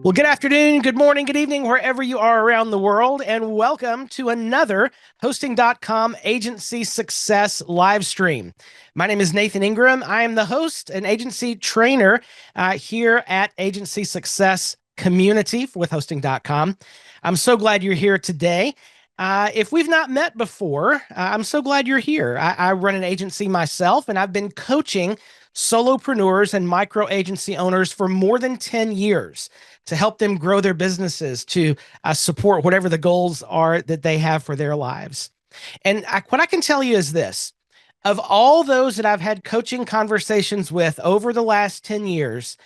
Well, good afternoon, good morning, good evening, wherever you are around the world, and welcome to another Hosting.com Agency Success live stream. My name is Nathan Ingram. I am the host and agency trainer here at Agency Success Community with Hosting.com. I'm so glad you're here today. If we've not met before, I'm so glad you're here. I run an agency myself, and I've been coaching solopreneurs and micro agency owners for more than 10 years to help them grow their businesses, to support whatever the goals are that they have for their lives. And what I can tell you is this: of all those that I've had coaching conversations with over the last 10 years,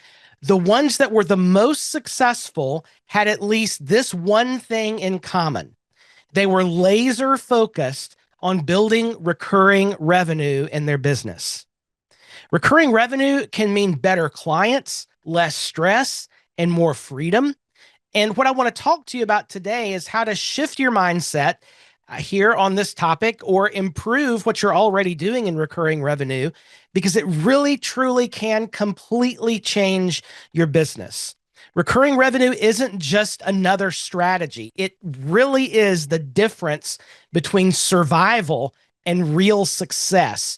the ones that were the most successful had at least this one thing in common. They were laser focused on building recurring revenue in their business. Recurring revenue can mean better clients, less stress, and more freedom. And what I want to talk to you about today is how to shift your mindset here on this topic, or improve what you're already doing in recurring revenue, because it really, truly can completely change your business. Recurring revenue isn't just another strategy. It really is the difference between survival and real success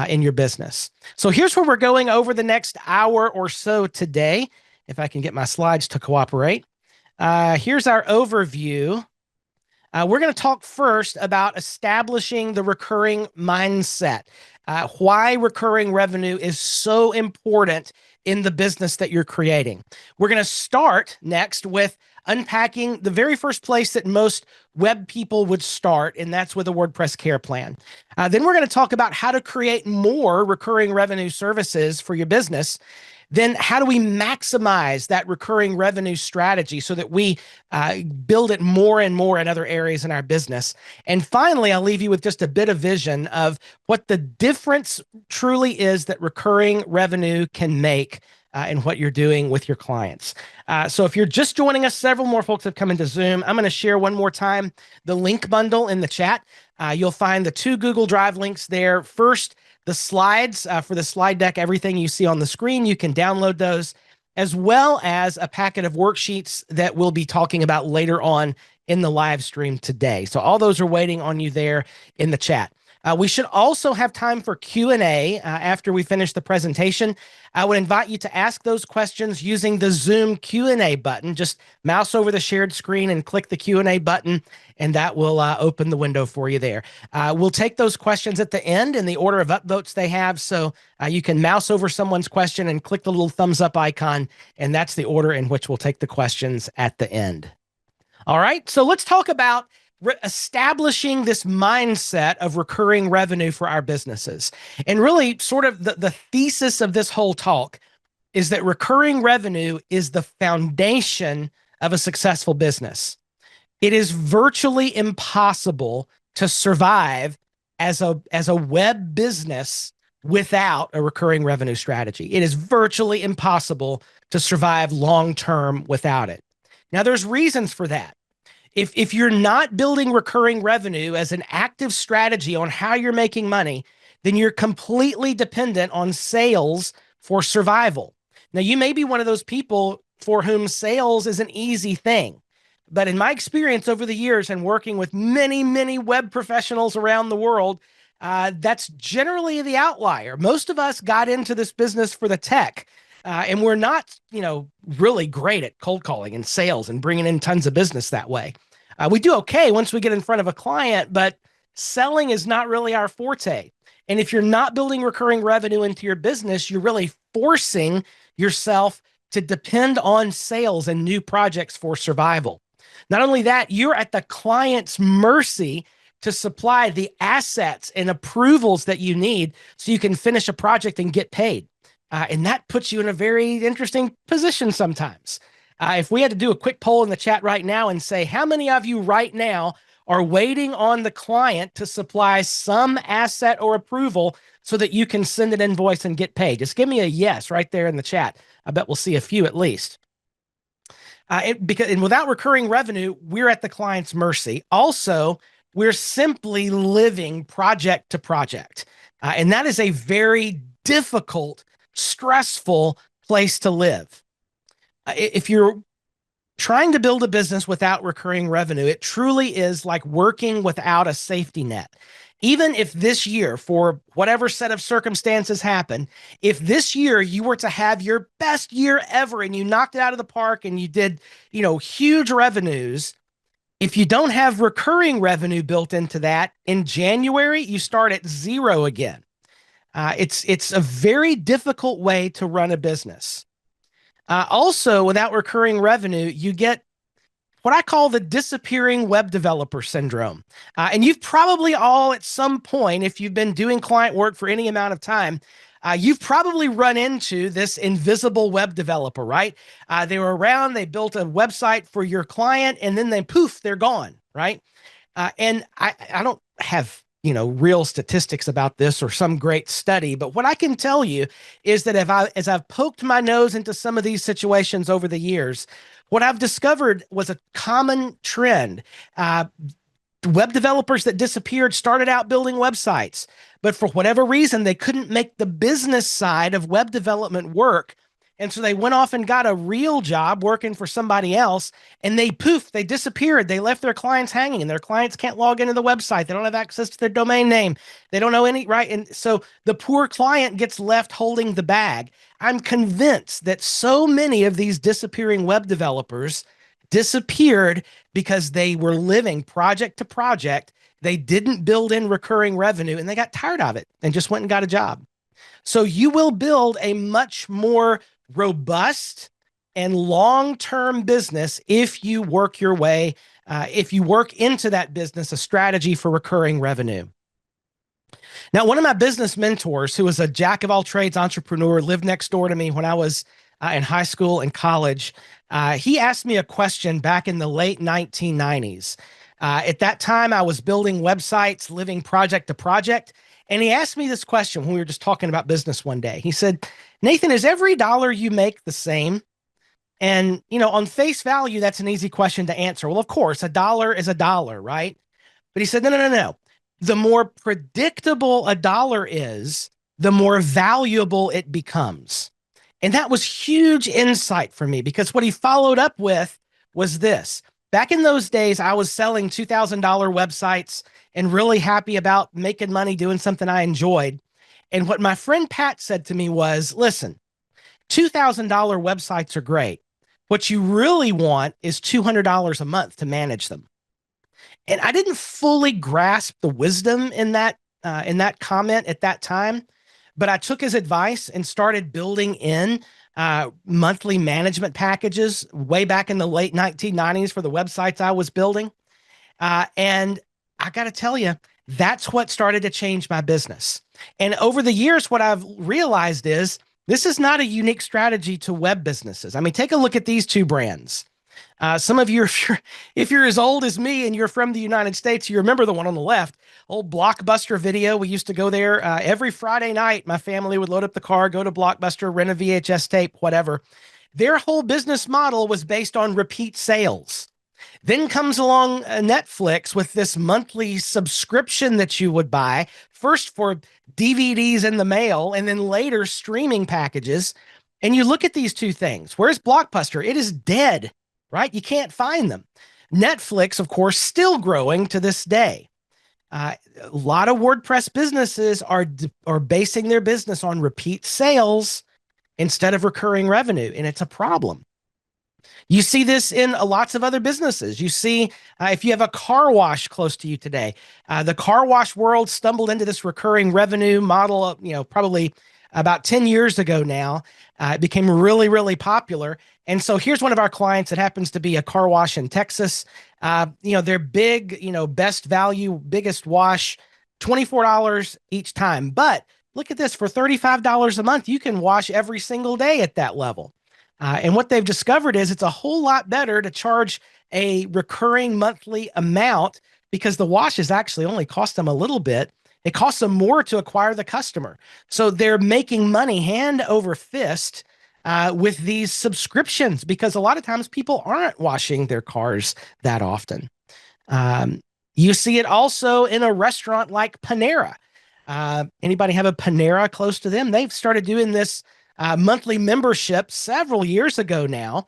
in your business. So here's where we're going over the next hour or so today, if I can get my slides to cooperate. Here's our overview. We're going to talk first about establishing the recurring mindset, why recurring revenue is so important in the business that you're creating. We're going to start next with unpacking the very first place that most web people would start, and that's with a WordPress care plan. Then we're going to talk about how to create more recurring revenue services for your business. Then how do we maximize that recurring revenue strategy so that we build it more and more in other areas in our business? And finally, I'll leave you with just a bit of vision of what the difference truly is that recurring revenue can make in what you're doing with your clients. So if you're just joining us, several more folks have come into Zoom. I'm going to share one more time the link bundle in the chat. You'll find the 2 Google Drive links there. First, the slides for the slide deck, everything you see on the screen, you can download those, as well as a packet of worksheets that we'll be talking about later on in the live stream today. So all those are waiting on you there in the chat. We should also have time for Q&A after we finish the presentation. I would invite you to ask those questions using the Zoom Q&A button. Just mouse over the shared screen and click the Q&A button, and that will open the window for you there. We'll take those questions at the end in the order of upvotes they have. So you can mouse over someone's question and click the little thumbs up icon, and that's the order in which we'll take the questions at the end. All right, so let's talk about establishing this mindset of recurring revenue for our businesses. And really, sort of the thesis of this whole talk is that recurring revenue is the foundation of a successful business. It is virtually impossible to survive as a web business without a recurring revenue strategy. It is virtually impossible to survive long-term without it. Now, there's reasons for that. If you're not building recurring revenue as an active strategy on how you're making money, then you're completely dependent on sales for survival. Now, you may be one of those people for whom sales is an easy thing. But in my experience over the years and working with many, many web professionals around the world, that's generally the outlier. Most of us got into this business for the tech. And we're not, really great at cold calling and sales and bringing in tons of business that way. We do okay once we get in front of a client, but selling is not really our forte. And if you're not building recurring revenue into your business, you're really forcing yourself to depend on sales and new projects for survival. Not only that, you're at the client's mercy to supply the assets and approvals that you need so you can finish a project and get paid. And that puts you in a very interesting position sometimes. If we had to do a quick poll in the chat right now and say, how many of you right now are waiting on the client to supply some asset or approval so that you can send an invoice and get paid? Just give me a yes right there in the chat. I bet we'll see a few at least. And without recurring revenue, we're at the client's mercy. Also, we're simply living project to project. And that is a very difficult, stressful place to live. If you're Trying to build a business without recurring revenue, it truly is like working without a safety net. Even if this year, for whatever set of circumstances happen, if this year you were to have your best year ever and you knocked it out of the park and you did, huge revenues, if you don't have recurring revenue built into that, in January, you start at zero again. It's a very difficult way to run a business. Also, without recurring revenue, you get what I call the disappearing web developer syndrome. And you've probably all, at some point, if you've been doing client work for any amount of time, you've probably run into this invisible web developer, right? They were around, they built a website for your client, and then poof, they're gone, right? And I don't have real statistics about this or some great study, but what I can tell you is that as I've poked my nose into some of these situations over the years, what I've discovered was a common trend. Web developers that disappeared started out building websites, but for whatever reason, they couldn't make the business side of web development work. And so they went off and got a real job working for somebody else, and they disappeared. They left their clients hanging, and their clients can't log into the website. They don't have access to their domain name. They don't know any, right? And so the poor client gets left holding the bag. I'm convinced that so many of these disappearing web developers disappeared because they were living project to project. They didn't build in recurring revenue, and they got tired of it and just went and got a job. So you will build a much more robust and long-term business if you work your way, if you work into that business a strategy for recurring revenue. Now, one of my business mentors, who was a jack of all trades entrepreneur, lived next door to me when I was in high school and college. He asked me a question back in the late 1990s. At that time, I was building websites, living project to project. And he asked me this question when we were just talking about business one day. He said, Nathan, is every dollar you make the same? And, on face value, that's an easy question to answer. Well, of course, a dollar is a dollar, right? But he said, no. The more predictable a dollar is, the more valuable it becomes. And that was huge insight for me, because what he followed up with was this. Back in those days, I was selling $2,000 websites and really happy about making money doing something I enjoyed. And what my friend Pat said to me was, listen, $2,000 websites are great. What you really want is $200 a month to manage them. And I didn't fully grasp the wisdom in that comment at that time, but I took his advice and started building in monthly management packages way back in the late 1990s for the websites I was building. And I got to tell you, that's what started to change my business. And over the years, what I've realized is this is not a unique strategy to web businesses. I mean, take a look at these two brands. Some of you, if you're as old as me and you're from the United States, you remember the one on the left, old Blockbuster Video. We used to go there every Friday night. My family would load up the car, go to Blockbuster, rent a VHS tape, whatever. Their whole business model was based on repeat sales. Then comes along Netflix with this monthly subscription that you would buy, first for DVDs in the mail and then later streaming packages. And you look at these two things. Where's Blockbuster? It is dead, right? You can't find them. Netflix, of course, still growing to this day. A lot of WordPress businesses are basing their business on repeat sales instead of recurring revenue, and it's a problem. You see this in lots of other businesses. You see, if you have a car wash close to you today, the car wash world stumbled into this recurring revenue model, probably about 10 years ago now. It became really, really popular. And so here's one of our clients that happens to be a car wash in Texas. They're big, best value, biggest wash, $24 each time. But look at this, for $35 a month, you can wash every single day at that level. And what they've discovered is it's a whole lot better to charge a recurring monthly amount, because the washes actually only cost them a little bit. It costs them more to acquire the customer. So they're making money hand over fist with these subscriptions, because a lot of times people aren't washing their cars that often. You see it also in a restaurant like Panera. Anybody have a Panera close to them? They've started doing this monthly membership several years ago now.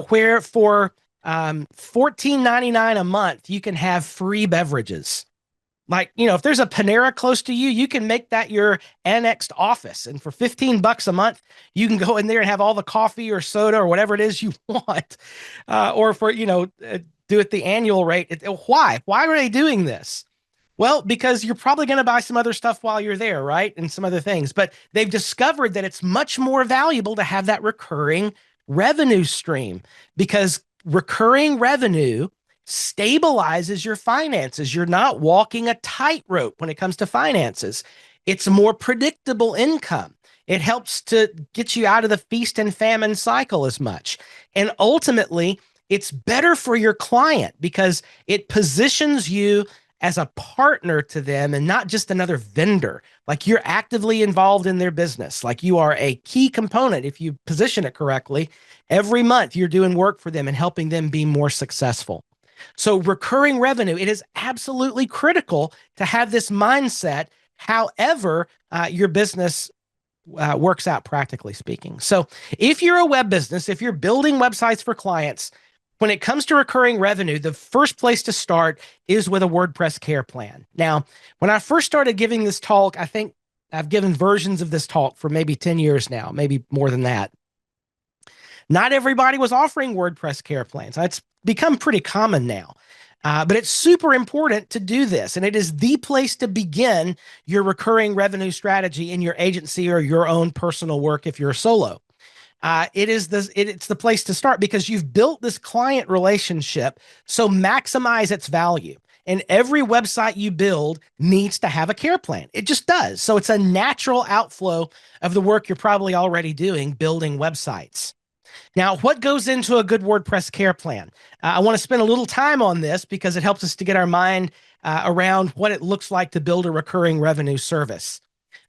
where for $14.99 a month, you can have free beverages. Like, if there's a Panera close to you, you can make that your annexed office. And for $15 a month, you can go in there and have all the coffee or soda or whatever it is you want. Or for, do it the annual rate. Why? Why are they doing this? Well, because you're probably going to buy some other stuff while you're there, right? And some other things. But they've discovered that it's much more valuable to have that recurring revenue stream because recurring revenue stabilizes your finances. You're not walking a tightrope when it comes to finances. It's a more predictable income. It helps to get you out of the feast and famine cycle as much. And ultimately, it's better for your client because it positions you as a partner to them and not just another vendor. Like you're actively involved in their business. Like you are a key component if you position it correctly. Every month you're doing work for them and helping them be more successful. So recurring revenue, it is absolutely critical to have this mindset, however your business works out practically speaking. So if you're a web business, if you're building websites for clients, when it comes to recurring revenue, the first place to start is with a WordPress care plan. Now, when I first started giving this talk, I think I've given versions of this talk for maybe 10 years now, maybe more than that. Not everybody was offering WordPress care plans. It's become pretty common now. But it's super important to do this. And it is the place to begin your recurring revenue strategy in your agency or your own personal work if you're a solo. It's the place to start because you've built this client relationship. So maximize its value. And every website you build needs to have a care plan. It just does. So it's a natural outflow of the work you're probably already doing building websites. Now, what goes into a good WordPress care plan? I want to spend a little time on this because it helps us to get our mind around what it looks like to build a recurring revenue service.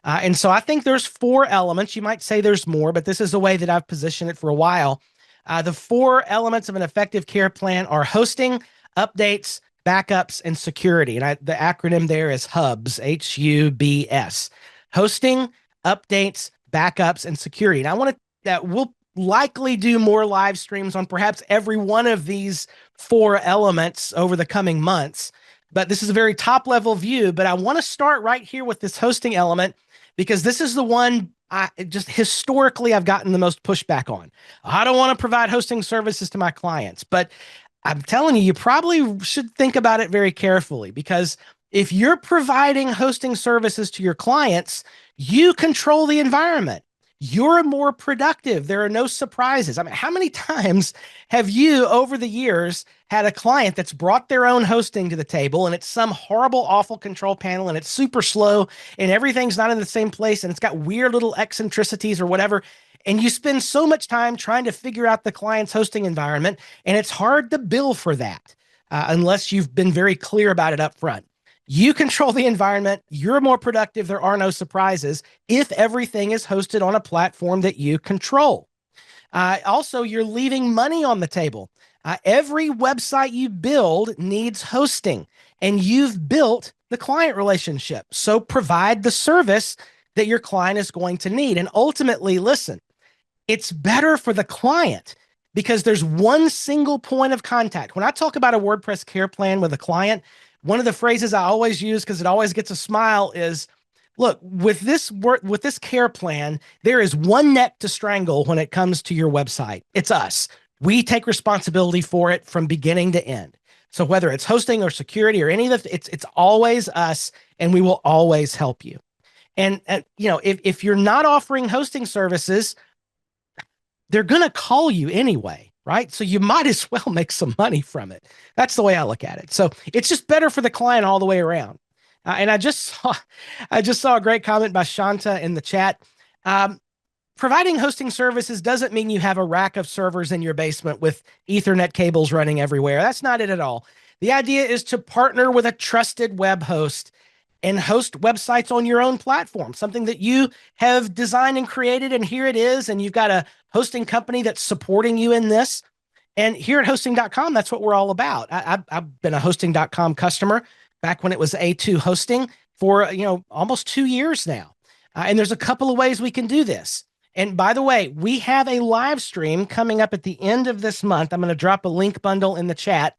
And so I think there's 4 elements. You might say there's more, but this is the way that I've positioned it for a while. The 4 elements of an effective care plan are hosting, updates, backups, and security. And the acronym there is HUBS, HUBS. Hosting, updates, backups, and security. And I want to we'll likely do more live streams on perhaps every one of these 4 elements over the coming months. But this is a very top level view. But I want to start right here with this hosting element because this is the one historically I've gotten the most pushback on. I don't want to provide hosting services to my clients, but I'm telling you, you probably should think about it very carefully because if you're providing hosting services to your clients, you control the environment. You're more productive. There are no surprises. I mean, how many times have you over the years had a client that's brought their own hosting to the table and it's some horrible, awful control panel and it's super slow and everything's not in the same place and it's got weird little eccentricities or whatever. And you spend so much time trying to figure out the client's hosting environment and it's hard to bill for that unless you've been very clear about it up front. You control the environment. You're more productive. There are no surprises if everything is hosted on a platform that you control. Also, you're leaving money on the table. Every website you build needs hosting, and you've built the client relationship. So provide the service that your client is going to need. And ultimately, listen, it's better for the client because there's one single point of contact. When I talk about a WordPress care plan with a client, one of the phrases I always use because it always gets a smile is, look, with this care plan, there is one neck to strangle when it comes to your website. It's us. We take responsibility for it from beginning to end. So whether it's hosting or security or any of the, it's always us, and we will always help you. And if you're not offering hosting services, they're going to call you anyway. Right? So you might as well make some money from it. That's the way I look at it. So it's just better for the client all the way around. And I just saw a great comment by Shanta in the chat. Providing hosting services doesn't mean you have a rack of servers in your basement with Ethernet cables running everywhere. That's not it at all. The idea is to partner with a trusted web host and host websites on your own platform, something that you have designed and created, and here it is, and you've got a hosting company that's supporting you in this. And here at hosting.com, that's what we're all about. I've been a hosting.com customer back when it was A2 hosting for almost 2 years now. And there's a couple of ways we can do this. And by the way, we have a live stream coming up at the end of this month. I'm going to drop a link bundle in the chat.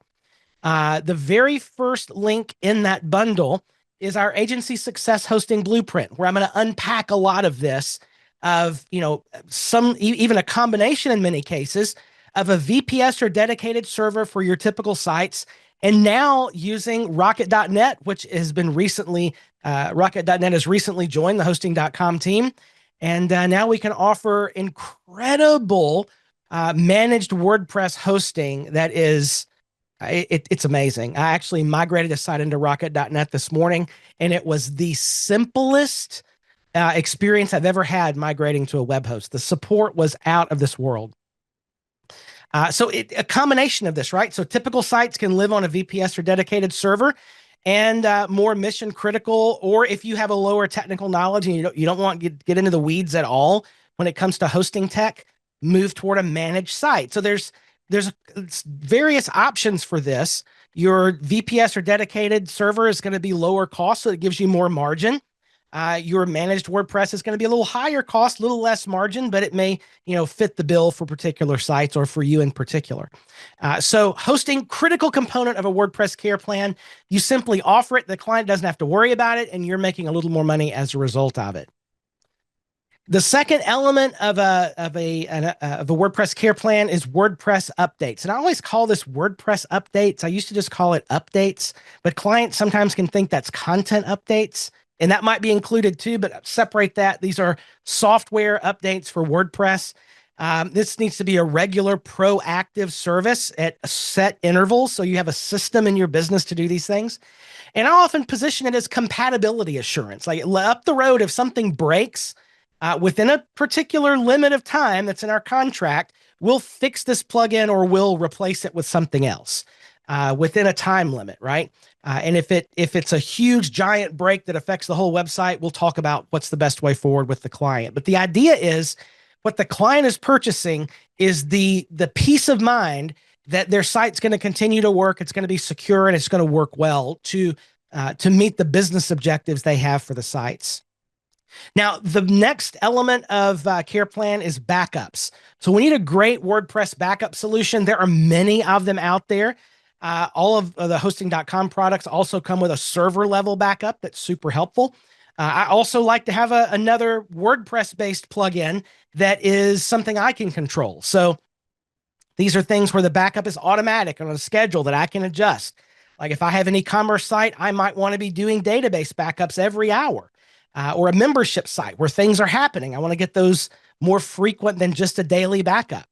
The very first link in that bundle is our agency success hosting blueprint, where I'm going to unpack a lot of this, of, even a combination in many cases of a VPS or dedicated server for your typical sites. And now using Rocket.net, which has been recently, Rocket.net has recently joined the hosting.com team. And now we can offer incredible managed WordPress hosting that is, it's amazing. I actually migrated a site into Rocket.net this morning, and it was the simplest experience I've ever had migrating to a web host. The support was out of this world. So a combination of this, right? So typical sites can live on a VPS or dedicated server, and more mission critical, or if you have a lower technical knowledge and you don't want to get into the weeds at all when it comes to hosting tech, move toward a managed site. So there's various options for this. Your VPS or dedicated server is going to be lower cost, so it gives you more margin. Your managed WordPress is going to be a little higher cost, a little less margin, but it may, fit the bill for particular sites or for you in particular. So hosting, critical component of a WordPress care plan. You simply offer it. The client doesn't have to worry about it, and you're making a little more money as a result of it. The second element of a WordPress care plan is WordPress updates. And I always call this WordPress updates. I used to just call it updates, but clients sometimes can think that's content updates, and that might be included too, but separate that. These are software updates for WordPress. This needs to be a regular proactive service at set intervals, so you have a system in your business to do these things. And I often position it as compatibility assurance. Like up the road, if something breaks, within a particular limit of time that's in our contract, we'll fix this plugin or we'll replace it with something else within a time limit, right? And if it's a huge giant break that affects the whole website, we'll talk about what's the best way forward with the client. But the idea is what the client is purchasing is the peace of mind that their site's going to continue to work, it's going to be secure, and it's going to work well to meet the business objectives they have for the sites. Now, the next element of care plan is backups. So we need a great WordPress backup solution. There are many of them out there. All of the hosting.com products also come with a server level backup that's super helpful. I also like to have another WordPress-based plugin that is something I can control. So these are things where the backup is automatic on a schedule that I can adjust. Like if I have an e-commerce site, I might want to be doing database backups every hour. Or a membership site where things are happening. I want to get those more frequent than just a daily backup.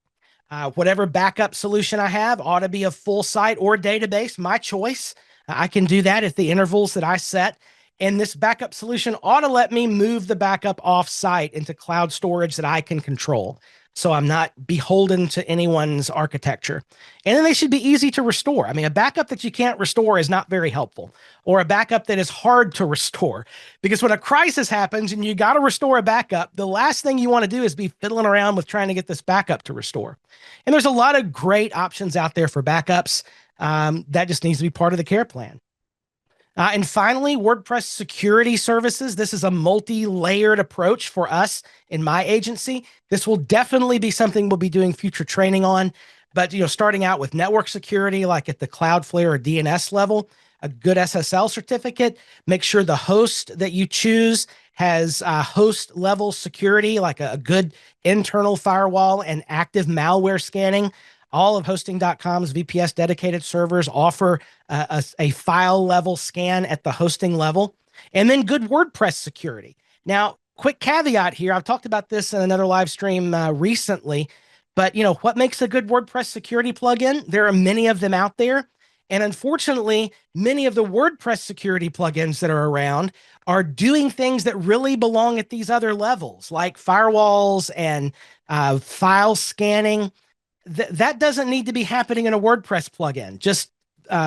Whatever backup solution I have ought to be a full site or database, my choice. I can do that at the intervals that I set. And this backup solution ought to let me move the backup off site into cloud storage that I can control, so I'm not beholden to anyone's architecture. And then they should be easy to restore. I mean, a backup that you can't restore is not very helpful, or a backup that is hard to restore. Because when a crisis happens and you got to restore a backup, the last thing you want to do is be fiddling around with trying to get this backup to restore. And there's a lot of great options out there for backups. That just needs to be part of the care plan. And finally, WordPress security services. This is a multi-layered approach for us in my agency. This will definitely be something we'll be doing future training on. But starting out with network security, like at the Cloudflare or DNS level, a good SSL certificate. Make sure the host that you choose has host level security, like a good internal firewall and active malware scanning. All of hosting.com's VPS dedicated servers offer a file level scan at the hosting level, and then good WordPress security. Now, quick caveat here. I've talked about this in another live stream recently, but what makes a good WordPress security plugin? There are many of them out there. And unfortunately, many of the WordPress security plugins that are around are doing things that really belong at these other levels, like firewalls and file scanning. That doesn't need to be happening in a WordPress plugin, just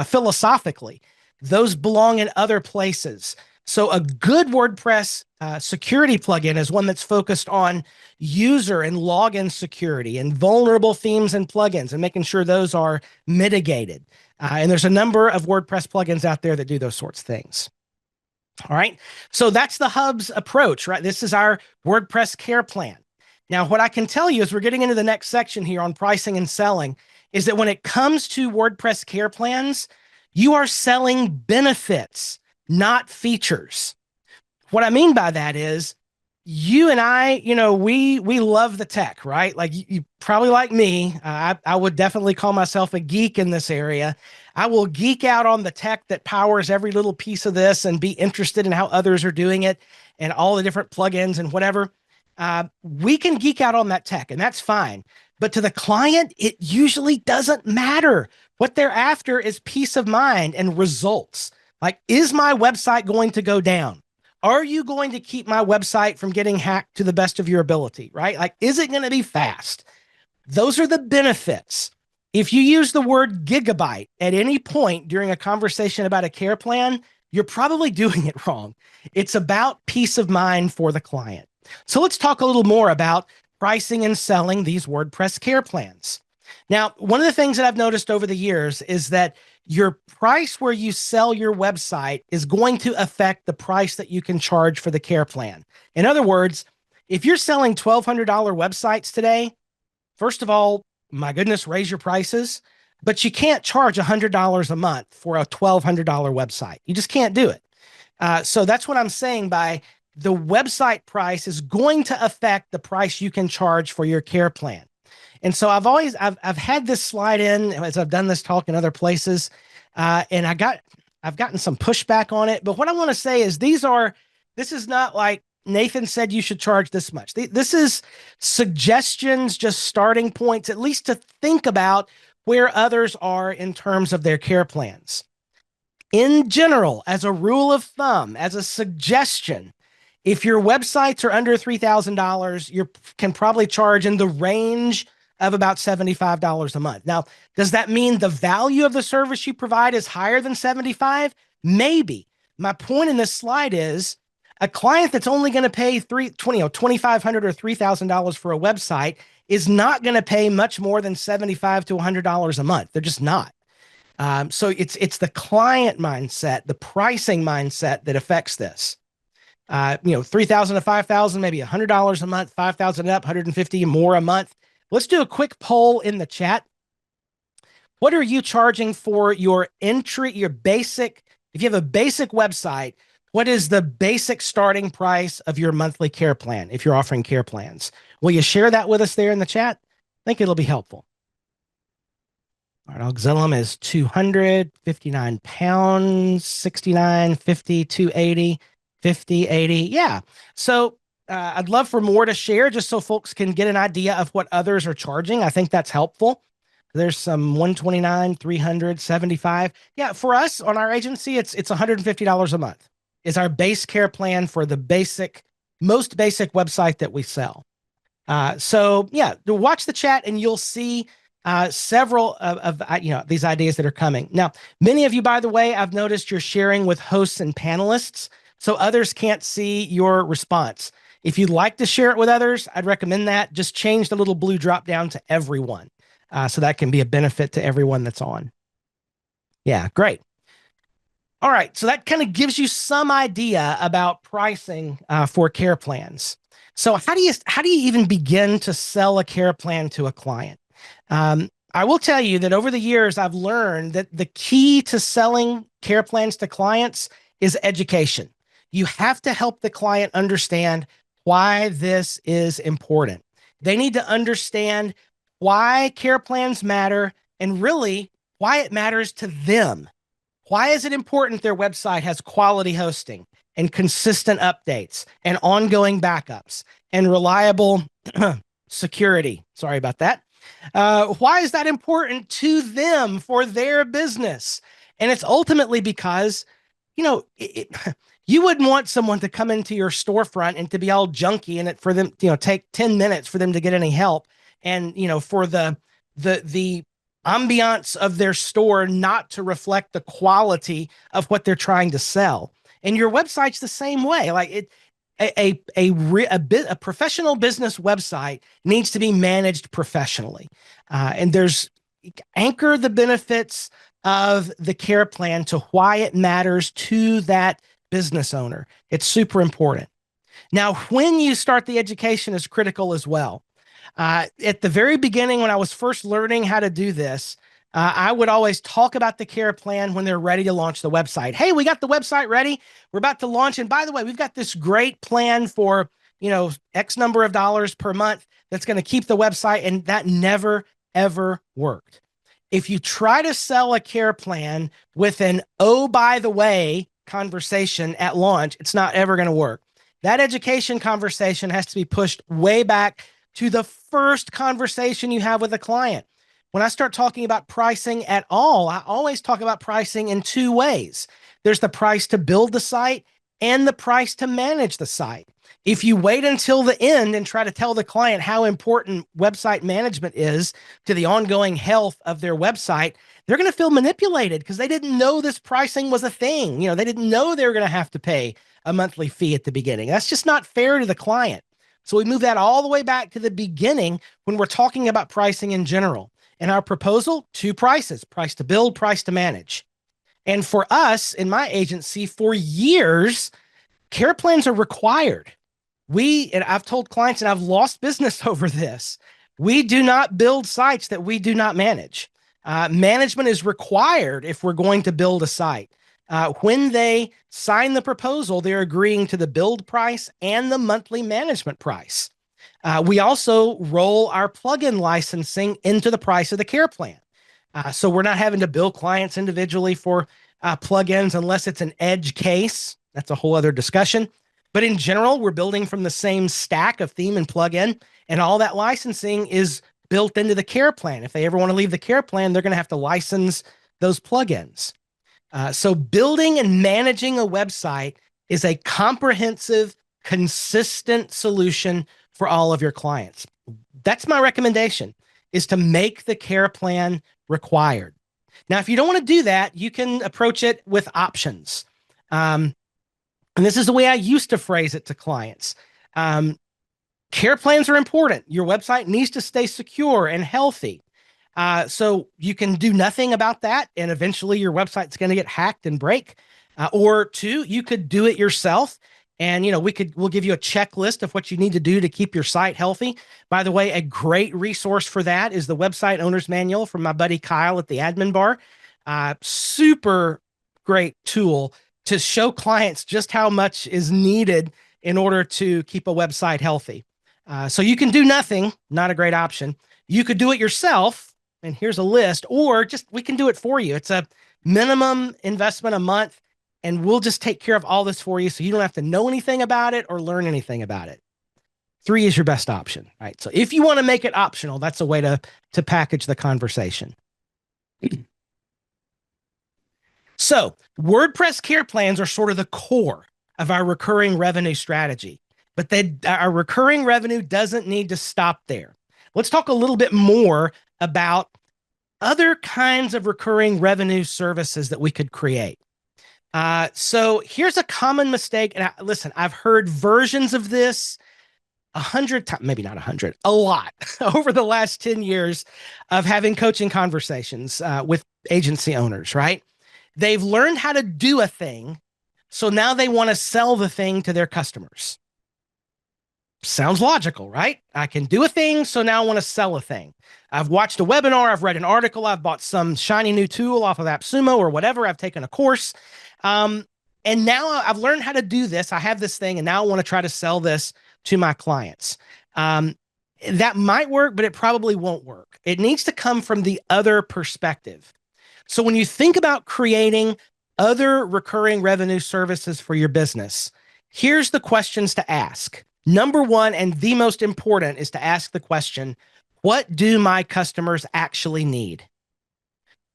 philosophically. Those belong in other places. So a good WordPress security plugin is one that's focused on user and login security and vulnerable themes and plugins and making sure those are mitigated. And there's a number of WordPress plugins out there that do those sorts of things. All right. So that's the Hub's approach, right? This is our WordPress care plan. Now, what I can tell you as we're getting into the next section here on pricing and selling is that when it comes to WordPress care plans, you are selling benefits, not features. What I mean by that is you and I, we love the tech, right? Like you probably like me. I would definitely call myself a geek in this area. I will geek out on the tech that powers every little piece of this and be interested in how others are doing it and all the different plugins and whatever. We can geek out on that tech, and that's fine. But to the client, it usually doesn't matter. What they're after is peace of mind and results. Like, is my website going to go down? Are you going to keep my website from getting hacked to the best of your ability, right? Like, is it going to be fast? Those are the benefits. If you use the word gigabyte at any point during a conversation about a care plan, you're probably doing it wrong. It's about peace of mind for the client. So let's talk a little more about pricing and selling these WordPress care plans. Now, one of the things that I've noticed over the years is that your price where you sell your website is going to affect the price that you can charge for the care plan. In other words, if you're selling $1,200 websites today, first of all, my goodness, raise your prices, but you can't charge $100 a month for a $1,200 website. You just can't do it. So that's what I'm saying by the website price is going to affect the price you can charge for your care plan. And so I've had this slide in as I've done this talk in other places, and I've gotten some pushback on it. But what I want to say is this is not like Nathan said you should charge this much. This is suggestions, just starting points, at least to think about where others are in terms of their care plans. In general, as a rule of thumb, as a suggestion, if your websites are under $3,000, you can probably charge in the range of about $75 a month. Now, does that mean the value of the service you provide is higher than $75? Maybe. My point in this slide is a client that's only going to pay $2,500 or $3,000 for a website is not going to pay much more than $75 to $100 a month. They're just not. So it's the client mindset, the pricing mindset that affects this. 3,000 to 5,000, maybe $100 a month, 5,000 up, 150 more a month. Let's do a quick poll in the chat. What are you charging for your entry, your basic? If you have a basic website, what is the basic starting price of your monthly care plan if you're offering care plans? Will you share that with us there in the chat? I think it'll be helpful. All right, Auxilium is 259 pounds, 69, 50, 280, 50, 80. Yeah. So I'd love for more to share just so folks can get an idea of what others are charging. I think that's helpful. There's some 129, 300, 75. Yeah, for us on our agency, it's $150 a month. Is our base care plan for the most basic website that we sell. So yeah, watch the chat and you'll see several of these ideas that are coming. Now, many of you, by the way, I've noticed you're sharing with hosts and panelists, so others can't see your response. If you'd like to share it with others, I'd recommend that. Just change the little blue drop down to everyone. So that can be a benefit to everyone that's on. Yeah, great. All right, so that kind of gives you some idea about pricing for care plans. So how do you even begin to sell a care plan to a client? I will tell you that over the years, I've learned that the key to selling care plans to clients is education. You have to help the client understand why this is important. They need to understand why care plans matter and really why it matters to them. Why is it important their website has quality hosting and consistent updates and ongoing backups and reliable security? Sorry about that. Why is that important to them for their business? And it's ultimately because, you wouldn't want someone to come into your storefront and to be all junky and it for them, take 10 minutes for them to get any help. And, for the ambiance of their store not to reflect the quality of what they're trying to sell. And your website's the same way. Like a professional business website needs to be managed professionally. And anchor the benefits of the care plan to why it matters to that business owner. It's super important. Now, when you start the education is critical as well. At the very beginning, when I was first learning how to do this, I would always talk about the care plan when they're ready to launch the website. Hey, we got the website ready. We're about to launch. And by the way, we've got this great plan for, X number of dollars per month that's going to keep the website. And that never, ever worked. If you try to sell a care plan with an, oh, by the way, conversation at launch, it's not ever going to work. That education conversation has to be pushed way back to the first conversation you have with a client. When I start talking about pricing at all, I always talk about pricing in two ways. There's the price to build the site and the price to manage the site. If you wait until the end and try to tell the client how important website management is to the ongoing health of their website, they're going to feel manipulated because they didn't know this pricing was a thing. They didn't know they were going to have to pay a monthly fee at the beginning. That's just not fair to the client. So we move that all the way back to the beginning when we're talking about pricing in general. In our proposal, two prices: price to build, price to manage. And for us in my agency, for years, care plans are required. And I've told clients, and I've lost business over this, we do not build sites that we do not manage. Management is required if we're going to build a site. When they sign the proposal, they're agreeing to the build price and the monthly management price. We also roll our plugin licensing into the price of the care plan. So we're not having to bill clients individually for plugins unless it's an edge case. That's a whole other discussion. But in general, we're building from the same stack of theme and plugin, and all that licensing is built into the care plan. If they ever want to leave the care plan, they're going to have to license those plugins. So building and managing a website is a comprehensive, consistent solution for all of your clients. That's my recommendation, is to make the care plan required. Now, if you don't want to do that, you can approach it with options. And this is the way I used to phrase it to clients. Care plans are important. Your website needs to stay secure and healthy. So you can do nothing about that, and eventually your website's going to get hacked and break. Or two, you could do it yourself. And, we'll give you a checklist of what you need to do to keep your site healthy. By the way, a great resource for that is the Website Owner's Manual from my buddy Kyle at the Admin Bar. Super great tool to show clients just how much is needed in order to keep a website healthy. So you can do nothing, not a great option. You could do it yourself, and here's a list, or we can do it for you. It's a minimum investment a month, and we'll just take care of all this for you so you don't have to know anything about it or learn anything about it. 3 is your best option, right? So if you want to make it optional, that's a way to package the conversation. So WordPress care plans are sort of the core of our recurring revenue strategy, but our recurring revenue doesn't need to stop there. Let's talk a little bit more about other kinds of recurring revenue services that we could create. So here's a common mistake. And listen, I've heard versions of this 100 times, maybe not 100, a lot over the last 10 years of having coaching conversations with agency owners, right? They've learned how to do a thing, so now they want to sell the thing to their customers. Sounds logical, right? I can do a thing, so now I want to sell a thing. I've watched a webinar, I've read an article, I've bought some shiny new tool off of AppSumo or whatever, I've taken a course, and now I've learned how to do this. I have this thing, and now I want to try to sell this to my clients. That might work, but it probably won't work. It needs to come from the other perspective. So when you think about creating other recurring revenue services for your business, here's the questions to ask. Number one, and the most important, is to ask the question, what do my customers actually need?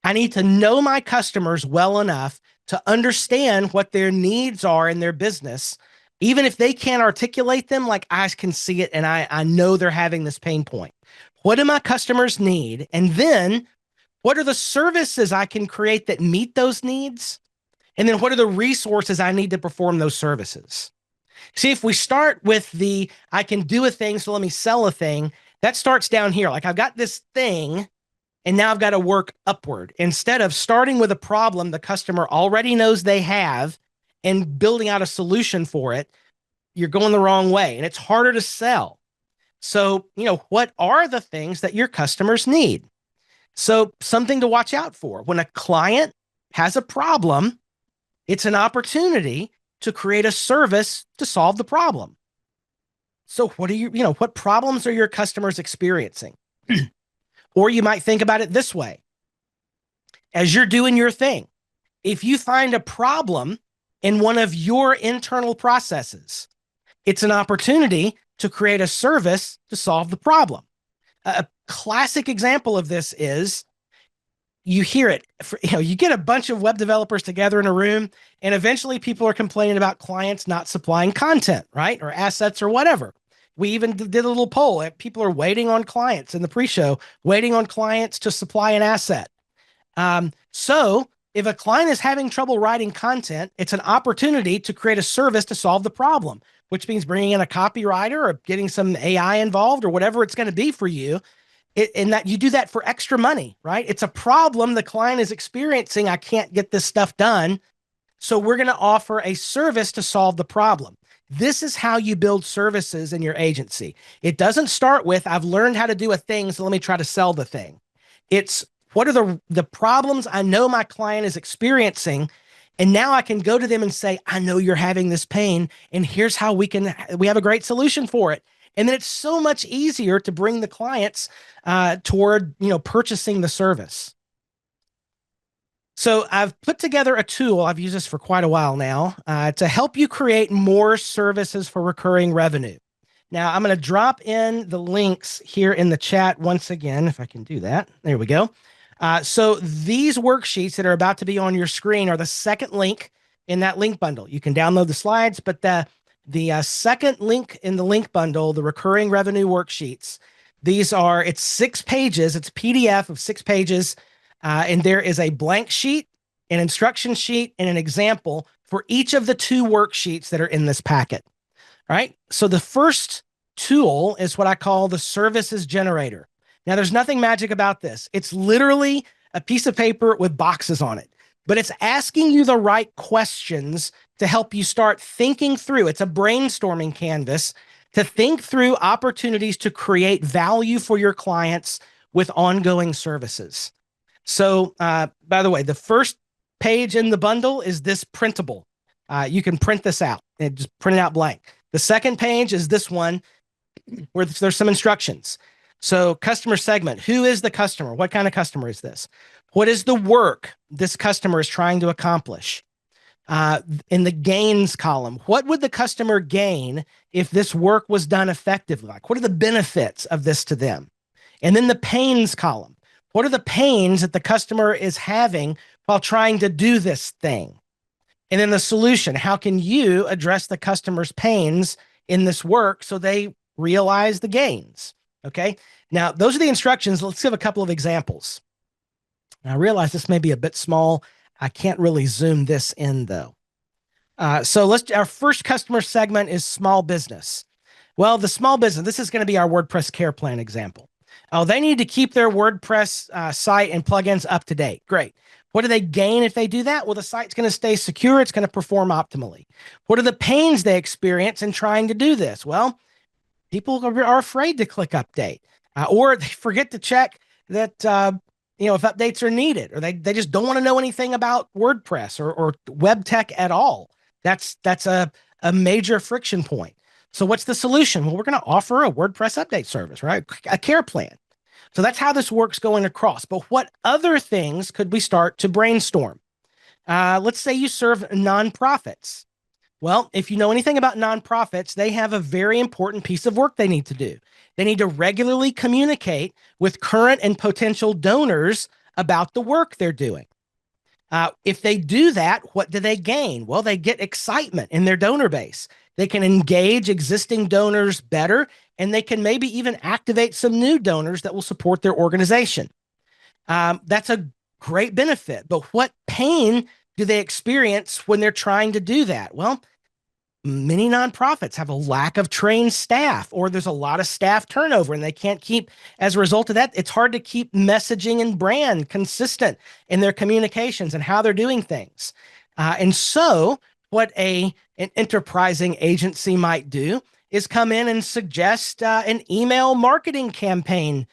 I need to know my customers well enough to understand what their needs are in their business. Even if they can't articulate them, like I can see it and I know they're having this pain point. What do my customers need? And then what are the services I can create that meet those needs? And then what are the resources I need to perform those services? See, if we start with I can do a thing, so let me sell a thing, that starts down here. Like I've got this thing, and now I've got to work upward. Instead of starting with a problem the customer already knows they have and building out a solution for it, you're going the wrong way and it's harder to sell. So, what are the things that your customers need? So, something to watch out for. When a client has a problem, it's an opportunity to create a service to solve the problem. So, what problems are your customers experiencing? Or you might think about it this way. As you're doing your thing, if you find a problem in one of your internal processes, it's an opportunity to create a service to solve the problem. A classic example of this is you hear it. You get a bunch of web developers together in a room, and eventually people are complaining about clients not supplying content, right? Or assets or whatever. We even did a little poll. People are waiting on clients in the pre-show, waiting on clients to supply an asset. So if a client is having trouble writing content, it's an opportunity to create a service to solve the problem, which means bringing in a copywriter or getting some AI involved or whatever it's going to be for you. And that you do that for extra money, right? It's a problem the client is experiencing. I can't get this stuff done. So we're going to offer a service to solve the problem. This is how you build services in your agency. It doesn't start with, I've learned how to do a thing, so let me try to sell the thing. It's, what are the problems I know my client is experiencing? And now I can go to them and say, I know you're having this pain, and here's how we have a great solution for it. And then it's so much easier to bring the clients toward, purchasing the service. So I've put together a tool, I've used this for quite a while now, to help you create more services for recurring revenue. Now I'm going to drop in the links here in the chat once again, if I can do that. There we go. So these worksheets that are about to be on your screen are the second link in that link bundle. You can download the slides, but the second link in the link bundle, the recurring revenue worksheets, it's 6 pages. It's a PDF of 6 pages. And there is a blank sheet, an instruction sheet, and an example for each of the 2 worksheets that are in this packet. All right. So the first tool is what I call the services generator. Now, there's nothing magic about this. It's literally a piece of paper with boxes on it, but it's asking you the right questions to help you start thinking through. It's a brainstorming canvas to think through opportunities to create value for your clients with ongoing services. So, by the way, the first page in the bundle is this printable. You can print this out and just print it out blank. The second page is this one where there's some instructions. So customer segment, who is the customer? What kind of customer is this? What is the work this customer is trying to accomplish? In the gains column, what would the customer gain if this work was done effectively? Like, what are the benefits of this to them? And then the pains column, what are the pains that the customer is having while trying to do this thing? And then the solution, how can you address the customer's pains in this work so they realize the gains? Okay. Now, those are the instructions. Let's give a couple of examples. I realize this may be a bit small. I can't really zoom this in though. So our first customer segment is small business. Well, the small business, this is going to be our WordPress care plan example. Oh, they need to keep their WordPress site and plugins up to date. Great. What do they gain if they do that? Well, the site's going to stay secure. It's going to perform optimally. What are the pains they experience in trying to do this? Well, people are afraid to click update, or they forget to check that, if updates are needed, or they just don't want to know anything about WordPress or web tech at all. That's a major friction point. So what's the solution? Well, we're going to offer a WordPress update service, right? A care plan. So that's how this works going across. But what other things could we start to brainstorm? Let's say you serve nonprofits. Well, if you know anything about nonprofits, they have a very important piece of work they need to do. They need to regularly communicate with current and potential donors about the work they're doing. If they do that, what do they gain? Well, they get excitement in their donor base. They can engage existing donors better, and they can maybe even activate some new donors that will support their organization. That's a great benefit. But what pain do they experience when they're trying to do that? Well, many nonprofits have a lack of trained staff, or there's a lot of staff turnover and they can't keep, as a result of that, it's hard to keep messaging and brand consistent in their communications and how they're doing things. And so what an enterprising agency might do is come in and suggest an email marketing campaign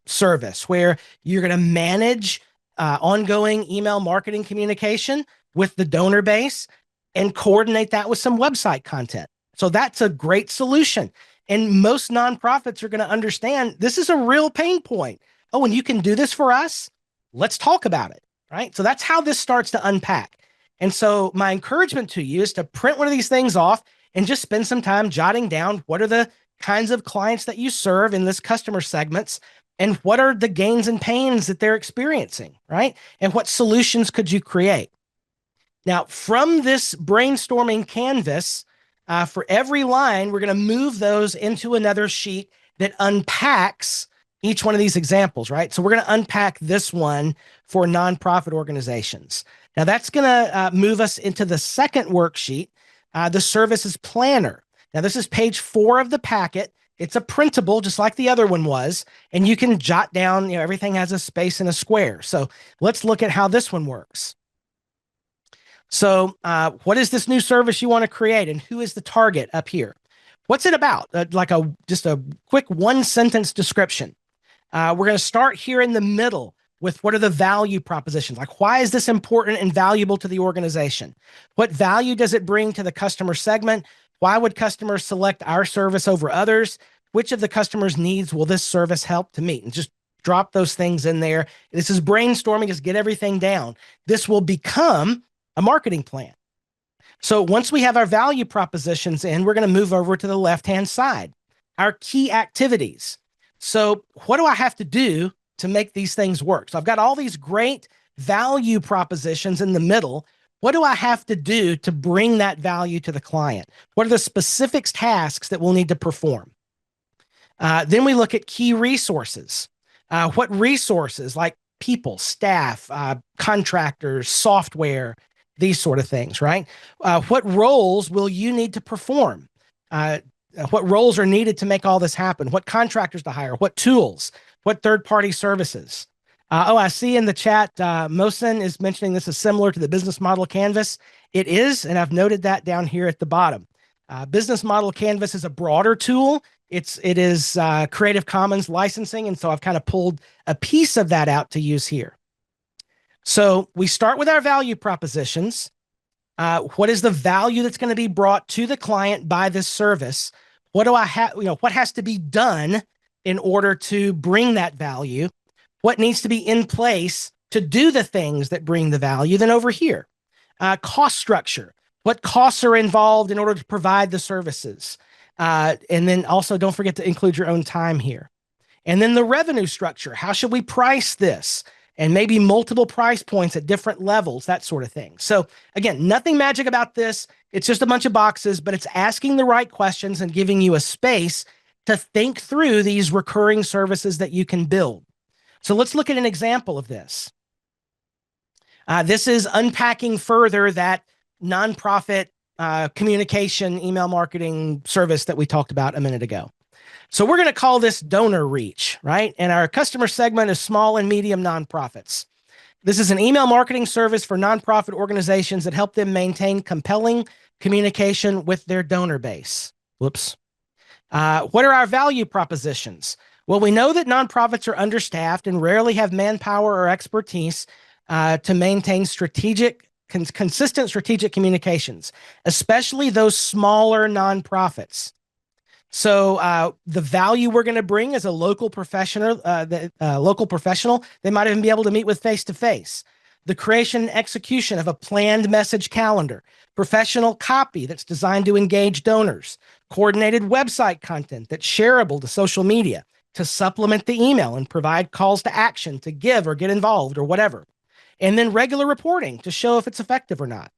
service where you're going to manage ongoing email marketing communication with the donor base and coordinate that with some website content. So that's a great solution. And most nonprofits are going to understand this is a real pain point. Oh, and you can do this for us? Let's talk about it, right? So that's how this starts to unpack. And so my encouragement to you is to print one of these things off and just spend some time jotting down what are the kinds of clients that you serve in this customer segments and what are the gains and pains that they're experiencing, right? And what solutions could you create? Now, from this brainstorming canvas, for every line, we're going to move those into another sheet that unpacks each one of these examples, right? So we're going to unpack this one for nonprofit organizations. Now, that's going to move us into the second worksheet, the services planner. Now, this is page 4 of the packet. It's a printable, just like the other one was, and you can jot down, everything has a space and a square. So let's look at how this one works. So what is this new service you want to create, and who is the target up here? What's it about? Just a quick 1-sentence description. We're going to start here in the middle with what are the value propositions? Like, why is this important and valuable to the organization? What value does it bring to the customer segment? Why would customers select our service over others? Which of the customer's needs will this service help to meet? And just drop those things in there. This is brainstorming, just get everything down. This will become a marketing plan. So once we have our value propositions in, we're going to move over to the left-hand side, our key activities. So what do I have to do to make these things work? So I've got all these great value propositions in the middle. What do I have to do to bring that value to the client? What are the specific tasks that we'll need to perform? Then we look at key resources. What resources, like people, staff, contractors, software, these sort of things, right? What roles will you need to perform? What roles are needed to make all this happen? What contractors to hire? What tools? What third-party services? I see in the chat, Mohsen is mentioning this is similar to the business model canvas. It is, and I've noted that down here at the bottom. Business model canvas is a broader tool. It is Creative Commons licensing, and so I've kind of pulled a piece of that out to use here. So we start with our value propositions. What is the value that's going to be brought to the client by this service? What do I have? What has to be done in order to bring that value? What needs to be in place to do the things that bring the value? Then over here, cost structure. What costs are involved in order to provide the services? And then also don't forget to include your own time here. And then the revenue structure. How should we price this? And maybe multiple price points at different levels, that sort of thing. So again, nothing magic about this. It's just a bunch of boxes, but it's asking the right questions and giving you a space to think through these recurring services that you can build. So let's look at an example of this. This is unpacking further that nonprofit communication email marketing service that we talked about a minute ago. So we're going to call this donor reach, right? And our customer segment is small and medium nonprofits. This is an email marketing service for nonprofit organizations that help them maintain compelling communication with their donor base. Whoops. What are our value propositions? Well, we know that nonprofits are understaffed and rarely have manpower or expertise to maintain consistent strategic communications, especially those smaller nonprofits. So the value we're going to bring is a local professional. They might even be able to meet with face-to-face. The creation and execution of a planned message calendar, professional copy that's designed to engage donors, coordinated website content that's shareable to social media to supplement the email and provide calls to action to give or get involved or whatever. And then regular reporting to show if it's effective or not.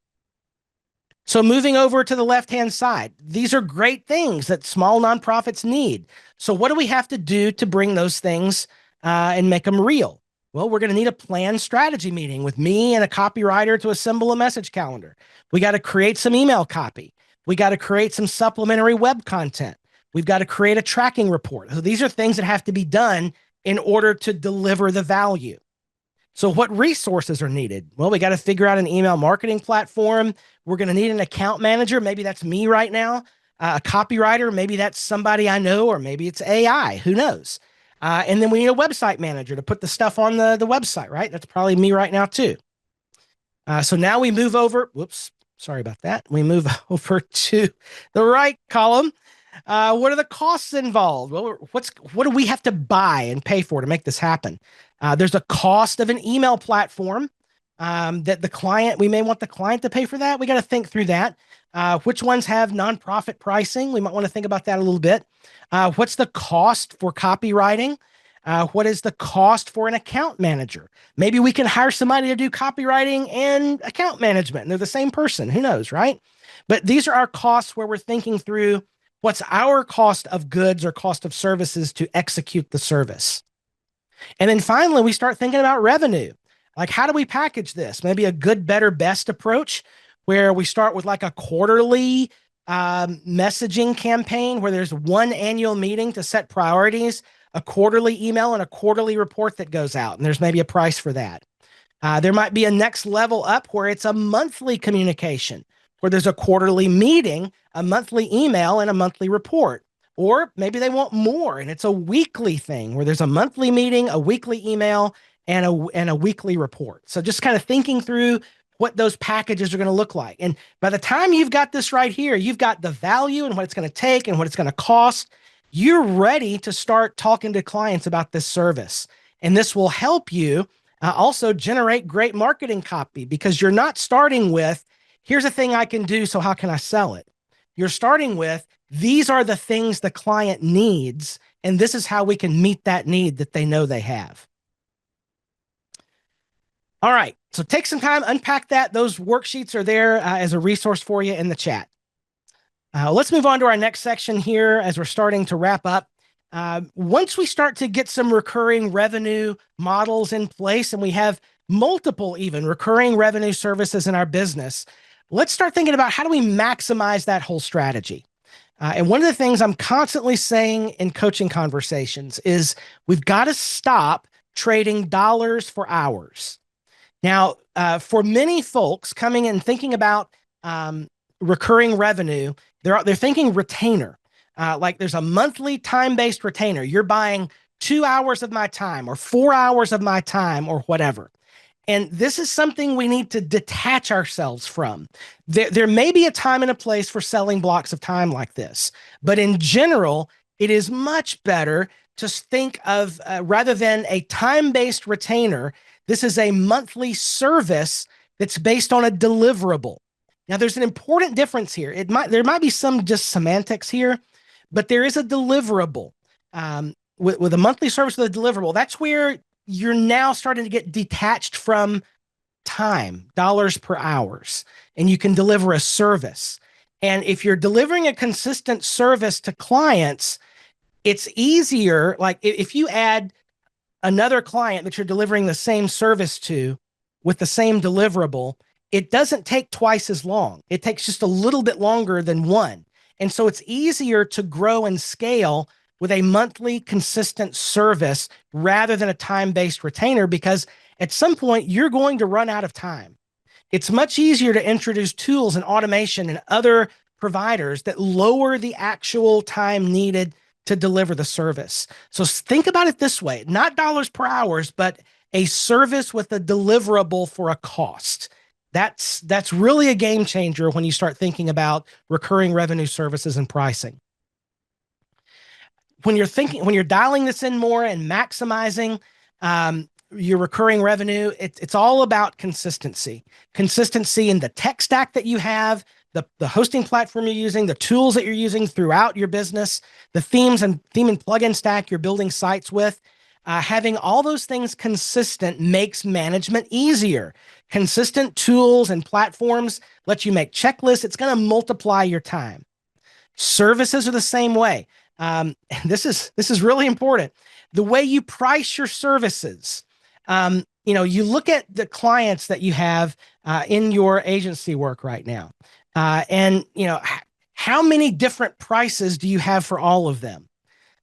So moving over to the left-hand side, these are great things that small nonprofits need. So what do we have to do to bring those things and make them real? Well, we're going to need a planned strategy meeting with me and a copywriter to assemble a message calendar. We got to create some email copy. We got to create some supplementary web content. We've got to create a tracking report. So these are things that have to be done in order to deliver the value. So what resources are needed? Well, we got to figure out an email marketing platform. We're going to need an account manager. Maybe that's me right now. A copywriter. Maybe that's somebody I know, or maybe it's AI. Who knows? And then we need a website manager to put the stuff on the website, right? That's probably me right now too. So now we move over. Whoops. Sorry about that. We move over to the right column. What are the costs involved? Well, what do we have to buy and pay for to make this happen? There's a cost of an email platform that we may want the client to pay for that. We got to think through that. Which ones have nonprofit pricing? We might want to think about that a little bit. What's the cost for copywriting? What is the cost for an account manager? Maybe we can hire somebody to do copywriting and account management, and they're the same person. Who knows, right? But these are our costs where we're thinking through what's our cost of goods or cost of services to execute the service. And then finally, we start thinking about revenue. Like, how do we package this? Maybe a good, better, best approach where we start with like a quarterly messaging campaign where there's one annual meeting to set priorities, a quarterly email, and a quarterly report that goes out. And there's maybe a price for that. There might be a next level up where it's a monthly communication, where there's a quarterly meeting, a monthly email, and a monthly report. Or maybe they want more and it's a weekly thing where there's a monthly meeting, a weekly email, and a weekly report. So just kind of thinking through what those packages are going to look like. And by the time you've got this right here, you've got the value and what it's going to take and what it's going to cost. You're ready to start talking to clients about this service. And this will help you also generate great marketing copy, because you're not starting with, here's a thing I can do, so how can I sell it? You're starting with, these are the things the client needs, and this is how we can meet that need that they know they have. All right, so take some time, unpack that. Those worksheets are there as a resource for you in the chat. Let's move on to our next section here as we're starting to wrap up. Once we start to get some recurring revenue models in place, and we have multiple even recurring revenue services in our business, let's start thinking about how do we maximize that whole strategy. And one of the things I'm constantly saying in coaching conversations is we've got to stop trading dollars for hours. Now, for many folks coming in thinking about recurring revenue, they're thinking retainer. Like there's a monthly time-based retainer. You're buying 2 hours of my time or 4 hours of my time or whatever. And this is something we need to detach ourselves from. There may be a time and a place for selling blocks of time like this, but in general, it is much better to think of, rather than a time-based retainer, this is a monthly service that's based on a deliverable. Now, there's an important difference here. There might be some just semantics here, but there is a deliverable. With a monthly service with a deliverable, that's where you're now starting to get detached from time, dollars per hours, and you can deliver a service. And if you're delivering a consistent service to clients, it's easier. Like if you add another client that you're delivering the same service to with the same deliverable, it doesn't take twice as long. It takes just a little bit longer than one. And so it's easier to grow and scale with a monthly consistent service rather than a time-based retainer, because at some point you're going to run out of time. It's much easier to introduce tools and automation and other providers that lower the actual time needed to deliver the service. So think about it this way, not dollars per hours, but a service with a deliverable for a cost. That's really a game changer when you start thinking about recurring revenue services and pricing. When you're dialing this in more and maximizing your recurring revenue, it's all about consistency. Consistency in the tech stack that you have, the hosting platform you're using, the tools that you're using throughout your business, the theme and plugin stack you're building sites with. Having all those things consistent makes management easier. Consistent tools and platforms let you make checklists. It's going to multiply your time. Services are the same way. This is really important. The way you price your services, you look at the clients that you have in your agency work right now, and how many different prices do you have for all of them?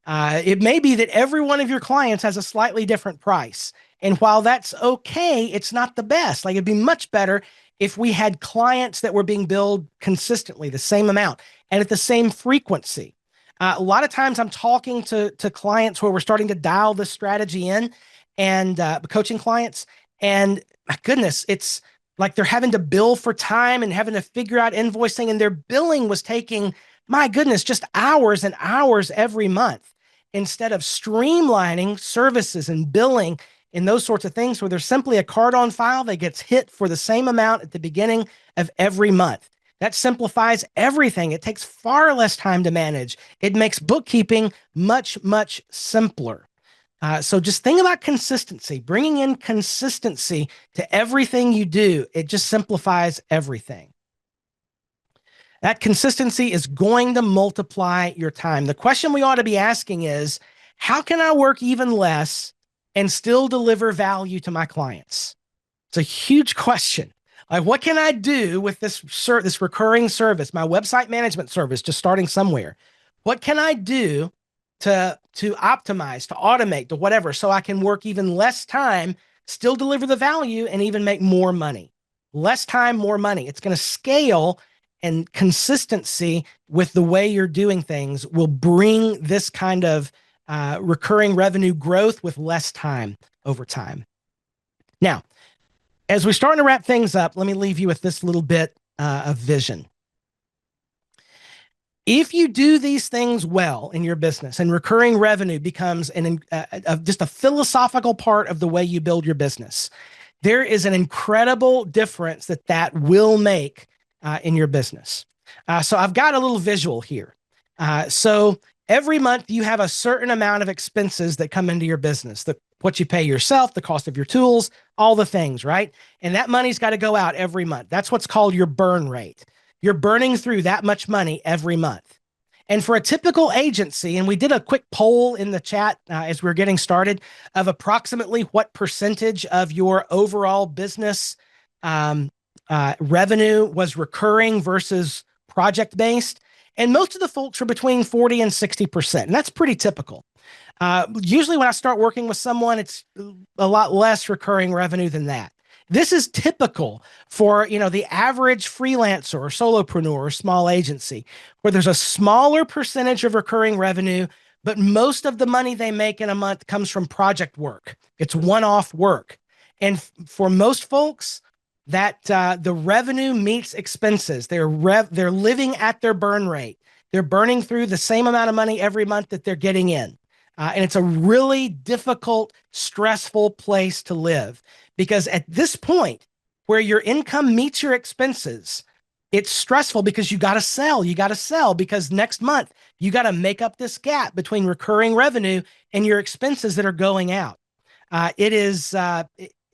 It may be that every one of your clients has a slightly different price, And while that's okay, it's not the best. Like it'd be much better if we had clients that were being billed consistently, the same amount and at the same frequency. A lot of times I'm talking to clients where we're starting to dial this strategy in and coaching clients. And my goodness, it's like they're having to bill for time and having to figure out invoicing, and their billing was taking, my goodness, just hours and hours every month instead of streamlining services and billing and those sorts of things where there's simply a card on file that gets hit for the same amount at the beginning of every month. That simplifies everything. It takes far less time to manage. It makes bookkeeping much, much simpler. So just think about consistency, bringing in consistency to everything you do. It just simplifies everything. That consistency is going to multiply your time. The question we ought to be asking is, how can I work even less and still deliver value to my clients? It's a huge question. Like, what can I do with this recurring service, my website management service, just starting somewhere? What can I do to optimize, to automate, to whatever, so I can work even less time, still deliver the value, and even make more money? Less time, more money. It's going to scale, and consistency with the way you're doing things will bring this kind of recurring revenue growth with less time over time. Now, as we're starting to wrap things up, let me leave you with this little bit of vision. If you do these things well in your business and recurring revenue becomes just a philosophical part of the way you build your business, there is an incredible difference that will make in your business. So I've got a little visual here. So every month you have a certain amount of expenses that come into your business, what you pay yourself, the cost of your tools, all the things, right? And that money's got to go out every month. That's what's called your burn rate. You're burning through that much money every month. And for a typical agency, and we did a quick poll in the chat as we were getting started of approximately what percentage of your overall business revenue was recurring versus project-based. And most of the folks are between 40 and 60%. And that's pretty typical. Usually when I start working with someone, it's a lot less recurring revenue than that. This is typical for, the average freelancer or solopreneur or small agency, where there's a smaller percentage of recurring revenue, but most of the money they make in a month comes from project work. It's one-off work. And for most folks, that the revenue meets expenses. They're living at their burn rate. They're burning through the same amount of money every month that they're getting in. And it's a really difficult, stressful place to live, because at this point where your income meets your expenses, it's stressful because you got to sell. You got to sell because next month you got to make up this gap between recurring revenue and your expenses that are going out.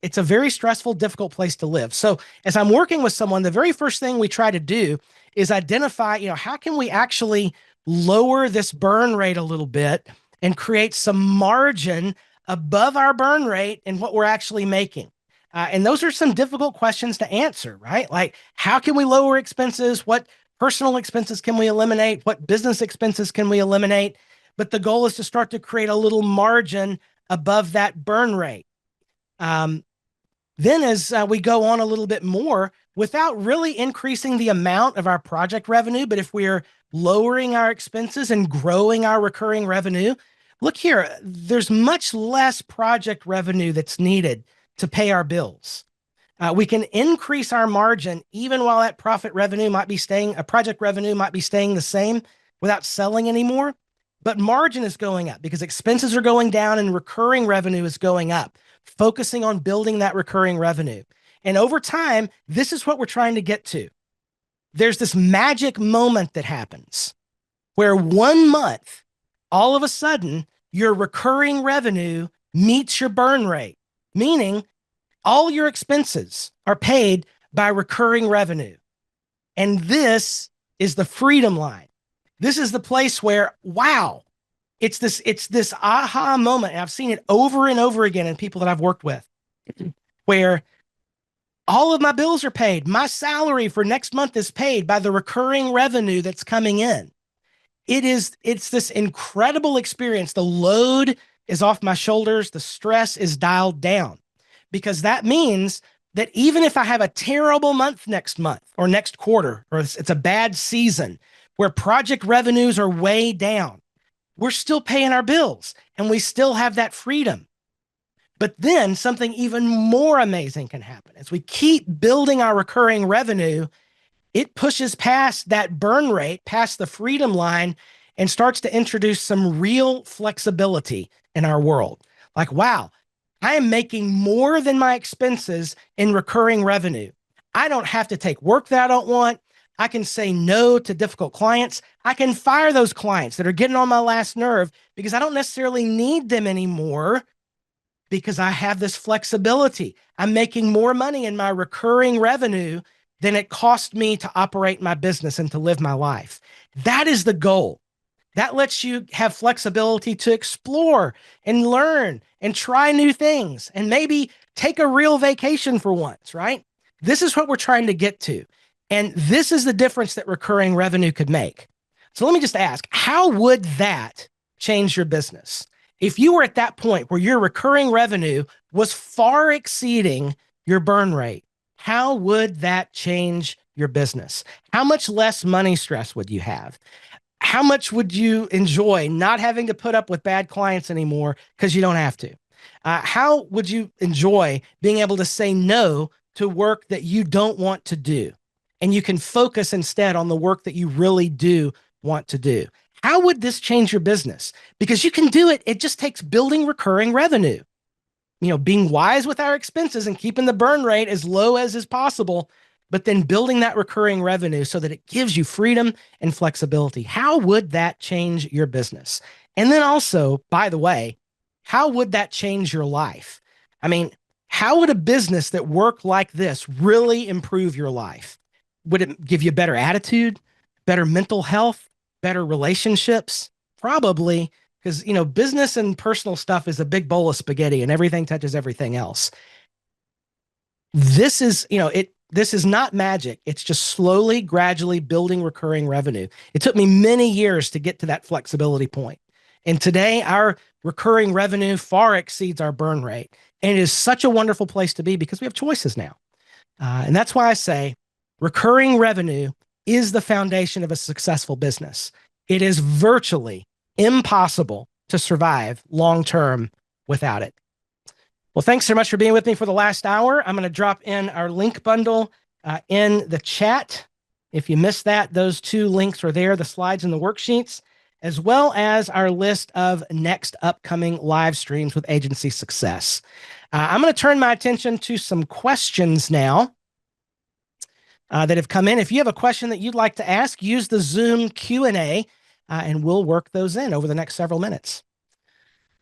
It's a very stressful, difficult place to live. So as I'm working with someone, the very first thing we try to do is identify, how can we actually lower this burn rate a little bit and create some margin above our burn rate and what we're actually making. And those are some difficult questions to answer, right? Like, how can we lower expenses? What personal expenses can we eliminate? What business expenses can we eliminate? But the goal is to start to create a little margin above that burn rate. Then as we go on a little bit more, without really increasing the amount of our project revenue, but if we're lowering our expenses and growing our recurring revenue, look here, there's much less project revenue that's needed to pay our bills. We can increase our margin even while that project revenue might be staying the same without selling anymore. But margin is going up because expenses are going down and recurring revenue is going up, focusing on building that recurring revenue. And over time, this is what we're trying to get to. There's this magic moment that happens where 1 month, all of a sudden, your recurring revenue meets your burn rate, meaning all your expenses are paid by recurring revenue. And this is the freedom line. This is the place where, wow, it's this aha moment. And I've seen it over and over again in people that I've worked with, where all of my bills are paid. My salary for next month is paid by the recurring revenue that's coming in. It's this incredible experience. The load is off my shoulders. The stress is dialed down, because that means that even if I have a terrible month next month or next quarter, or it's a bad season where project revenues are way down, we're still paying our bills and we still have that freedom. But then something even more amazing can happen. As we keep building our recurring revenue, it pushes past that burn rate, past the freedom line, and starts to introduce some real flexibility in our world. Like, wow, I am making more than my expenses in recurring revenue. I don't have to take work that I don't want. I can say no to difficult clients. I can fire those clients that are getting on my last nerve because I don't necessarily need them anymore, because I have this flexibility. I'm making more money in my recurring revenue than it cost me to operate my business and to live my life. That is the goal. That lets you have flexibility to explore and learn and try new things and maybe take a real vacation for once, right? This is what we're trying to get to. And this is the difference that recurring revenue could make. So let me just ask, how would that change your business? If you were at that point where your recurring revenue was far exceeding your burn rate, how would that change your business? How much less money stress would you have? How much would you enjoy not having to put up with bad clients anymore because you don't have to? How would you enjoy being able to say no to work that you don't want to do? And you can focus instead on the work that you really do want to do. How would this change your business? Because you can do it. It just takes building recurring revenue. Being wise with our expenses and keeping the burn rate as low as is possible, but then building that recurring revenue so that it gives you freedom and flexibility. How would that change your business? And then also, by the way, how would that change your life? I mean, how would a business that worked like this really improve your life? Would it give you a better attitude, better mental health, better relationships? Probably, because, business and personal stuff is a big bowl of spaghetti and everything touches everything else. This is, this is not magic. It's just slowly, gradually building recurring revenue. It took me many years to get to that flexibility point. And today, our recurring revenue far exceeds our burn rate. And it is such a wonderful place to be because we have choices now. And that's why I say recurring revenue is the foundation of a successful business. It is virtually impossible to survive long-term without it. Well, thanks so much for being with me for the last hour. I'm going to drop in our link bundle in the chat. If you missed that, those two links are there, the slides and the worksheets, as well as our list of next upcoming live streams with Agency Success. I'm going to turn my attention to some questions now that have come in. If you have a question that you'd like to ask, use the Zoom Q&A, and we'll work those in over the next several minutes.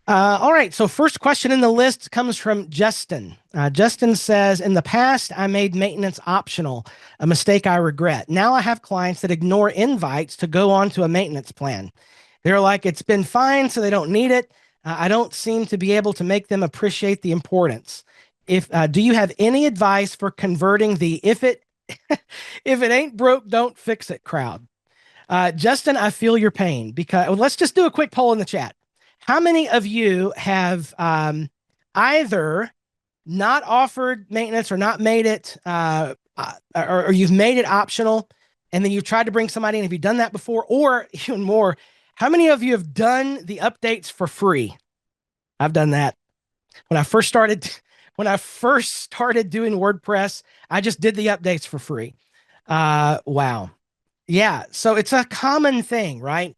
All right, so first question in the list comes from Justin. Justin says, in the past, I made maintenance optional, a mistake I regret. Now I have clients that ignore invites to go on to a maintenance plan. They're like, it's been fine, so they don't need it. I don't seem to be able to make them appreciate the importance. Do you have any advice for converting the if it ain't broke, don't fix it crowd? Justin, I feel your pain because let's just do a quick poll in the chat. How many of you have either not offered maintenance or not made it, or you've made it optional and then you've tried to bring somebody in? Have you done that before? Or even more, how many of you have done the updates for free? I've done that. When I first started doing WordPress, I just did the updates for free. Wow. Yeah. So it's a common thing, right?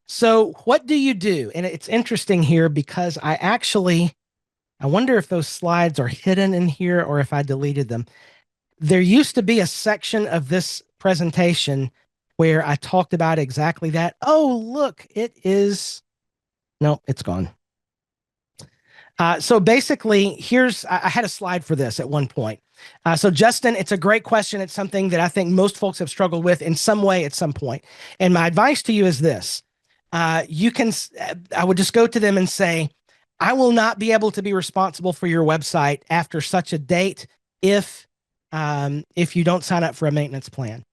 So what do you do? And it's interesting here because I wonder if those slides are hidden in here or if I deleted them. There used to be a section of this presentation where I talked about exactly that. Oh, look, no, it's gone. So basically, I had a slide for this at one point. So Justin, it's a great question. It's something that I think most folks have struggled with in some way at some point. And my advice to you is this. I would just go to them and say, I will not be able to be responsible for your website after such a date if you don't sign up for a maintenance plan.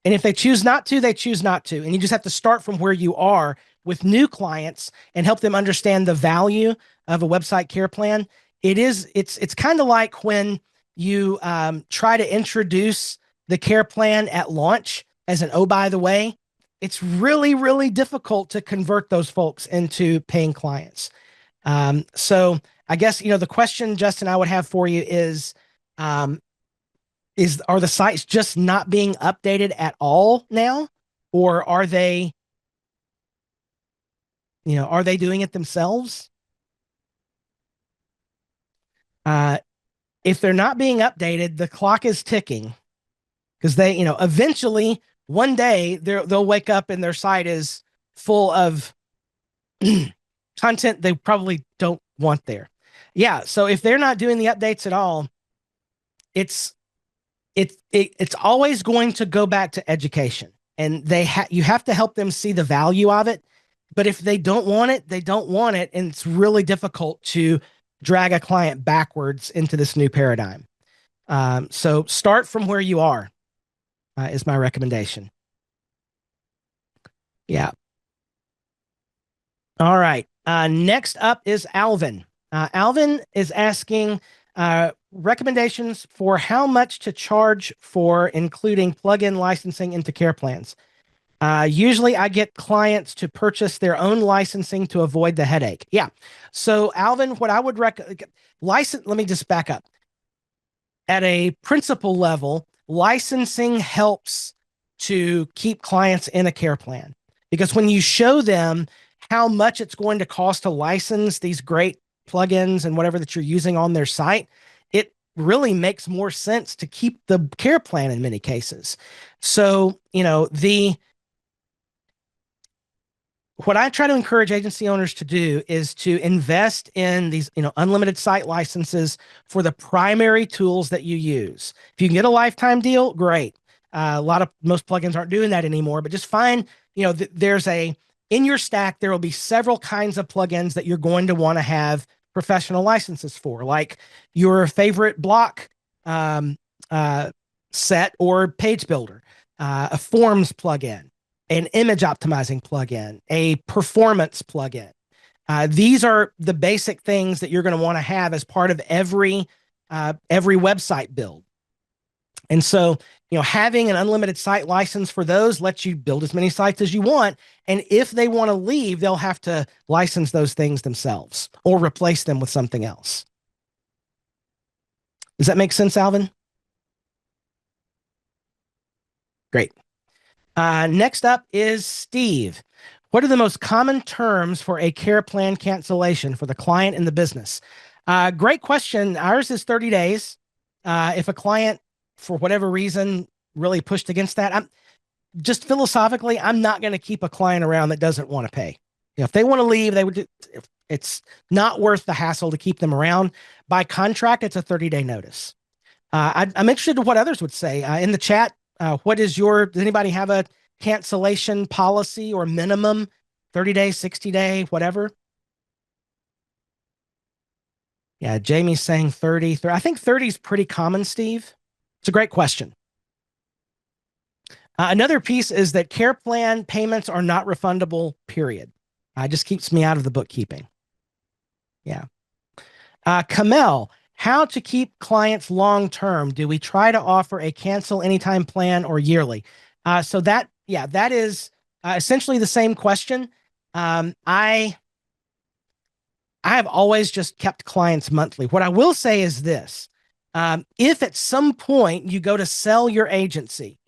And if they choose not to, they choose not to. And you just have to start from where you are with new clients and help them understand the value of a website care plan, it's kind of like when you try to introduce the care plan at launch as an, oh, by the way, it's really, really difficult to convert those folks into paying clients. So I guess, the question, Justin, I would have for you um, are the sites just not being updated at all now? Or are they doing it themselves? If they're not being updated, the clock is ticking, because they, eventually one day they'll wake up and their site is full of content they probably don't want there. Yeah. So if they're not doing the updates at all, it's always going to go back to education, and you have to help them see the value of it. But if they don't want it, they don't want it. And it's really difficult to drag a client backwards into this new paradigm. So start from where you are, is my recommendation. Yeah. All right. Next up is Alvin. Alvin is asking recommendations for how much to charge for including plugin licensing into care plans. Usually I get clients to purchase their own licensing to avoid the headache. Yeah. So Alvin, what I would recommend, let me just back up. At a principal level, licensing helps to keep clients in a care plan, because when you show them how much it's going to cost to license these great plugins and whatever that you're using on their site, it really makes more sense to keep the care plan in many cases. So, what I try to encourage agency owners to do is to invest in these, unlimited site licenses for the primary tools that you use. If you can get a lifetime deal, great. Most plugins aren't doing that anymore, but just find, in your stack, there will be several kinds of plugins that you're going to want to have professional licenses for, like your favorite block set or page builder, a forms plugin, an image optimizing plugin, a performance plugin. These are the basic things that you're going to want to have as part of every website build. And so, having an unlimited site license for those lets you build as many sites as you want. And if they want to leave, they'll have to license those things themselves or replace them with something else. Does that make sense, Alvin? Great. Next up is Steve. What are the most common terms for a care plan cancellation for the client and the business? Great question. Ours is 30 days. If a client, for whatever reason, really pushed against that, I'm just philosophically, I'm not going to keep a client around that doesn't want to pay. If they want to leave, it's not worth the hassle to keep them around. By contract, it's a 30-day notice. I'm interested in what others would say in the chat. Does anybody have a cancellation policy or minimum 30-day, 60-day, whatever? Yeah, Jamie's saying 30. I think 30 is pretty common, Steve. It's a great question. Another piece is that care plan payments are not refundable, period. It just keeps me out of the bookkeeping. Yeah. Kamel, how to keep clients long-term? Do we try to offer a cancel anytime plan or yearly? So that is essentially the same question. I have always just kept clients monthly. What I will say is this. If at some point you go to sell your agency,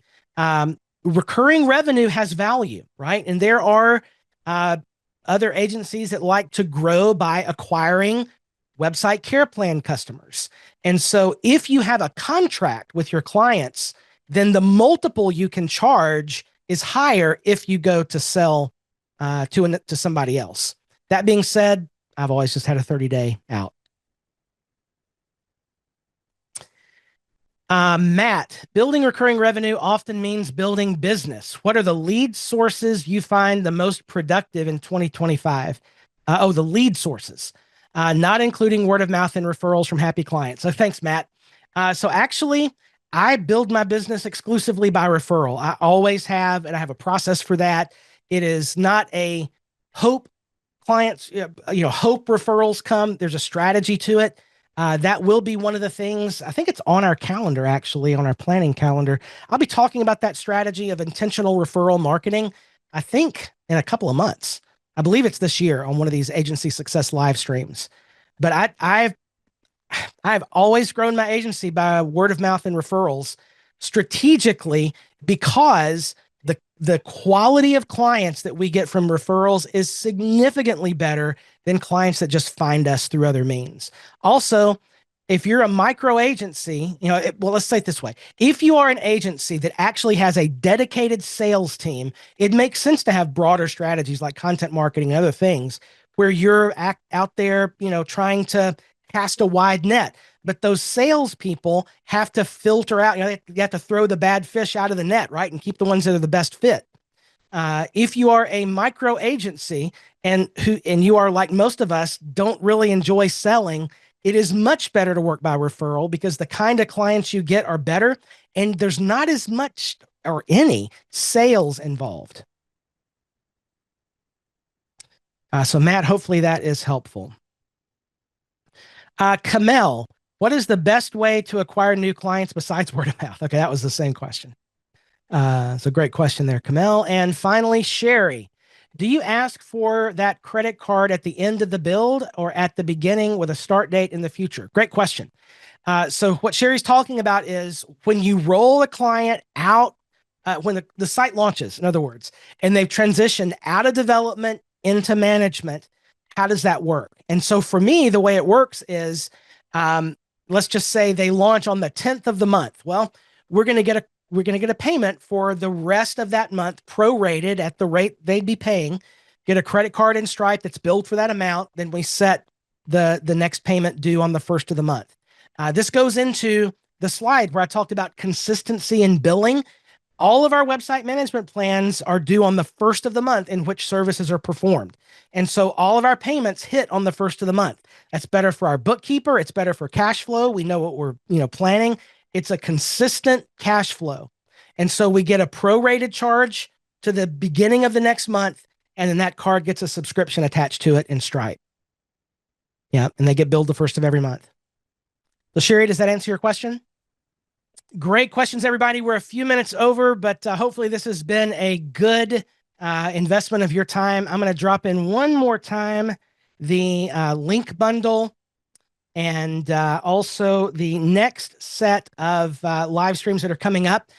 recurring revenue has value, right? And there are other agencies that like to grow by acquiring website care plan customers. And so if you have a contract with your clients, then the multiple you can charge is higher if you go to sell to somebody else. That being said, I've always just had a 30-day out. Matt, building recurring revenue often means building business. What are the lead sources you find the most productive in 2025? The lead sources, not including word of mouth and referrals from happy clients. So thanks, Matt. So actually, I build my business exclusively by referral. I always have, and I have a process for that. It is not a hope clients, hope referrals come. There's a strategy to it. That will be one of the things. I think it's on our calendar, actually, on our planning calendar. I'll be talking about that strategy of intentional referral marketing, I think, in a couple of months. I believe it's this year on one of these agency success live streams. But I've always grown my agency by word of mouth and referrals strategically, because the quality of clients that we get from referrals is significantly better than clients that just find us through other means. Also, if you're a micro agency, well, let's say it this way. If you are an agency that actually has a dedicated sales team, it makes sense to have broader strategies like content marketing and other things where you're out there, trying to cast a wide net. But those salespeople have to filter out, you have to throw the bad fish out of the net, right? And keep the ones that are the best fit. If you are a micro agency and you are like most of us, don't really enjoy selling, it is much better to work by referral because the kind of clients you get are better and there's not as much or any sales involved. So Matt, hopefully that is helpful. Kamel, what is the best way to acquire new clients besides word of mouth? Okay, that was the same question. It's a great question there, Kamel. And finally, Sherry, do you ask for that credit card at the end of the build or at the beginning with a start date in the future? Great question. So what Sherry's talking about is when you roll a client out, when the site launches, in other words, and they've transitioned out of development into management, how does that work? And so for me, the way it works is, let's just say they launch on the 10th of the month. Well, we're going to get a payment for the rest of that month, prorated at the rate they'd be paying, get a credit card in Stripe that's billed for that amount. Then we set the next payment due on the first of the month. This goes into the slide where I talked about consistency in billing. All of our website management plans are due on the first of the month in which services are performed. And so all of our payments hit on the first of the month. That's better for our bookkeeper. It's better for cash flow. We know what we're, planning. It's a consistent cash flow. And so we get a prorated charge to the beginning of the next month, and then that card gets a subscription attached to it in Stripe. Yeah, and they get billed the first of every month. So Sherry, does that answer your question? Great questions, everybody. We're a few minutes over, but hopefully this has been a good investment of your time. I'm going to drop in one more time the link bundle and also the next set of live streams that are coming up.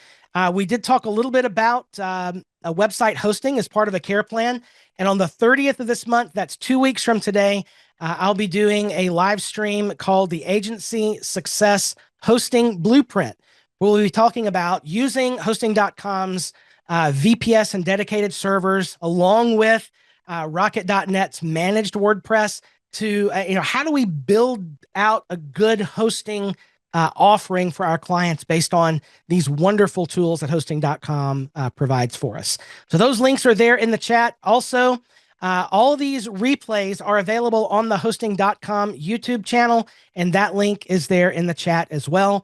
We did talk a little bit about a website hosting as part of a care plan. And on the 30th of this month, that's 2 weeks from today, I'll be doing a live stream called the Agency Success Hosting Blueprint. We'll be talking about using hosting.com's VPS and dedicated servers along with Rocket.net's managed WordPress to, how do we build out a good hosting offering for our clients based on these wonderful tools that hosting.com provides for us. So those links are there in the chat. Also, all of these replays are available on the hosting.com YouTube channel, and that link is there in the chat as well.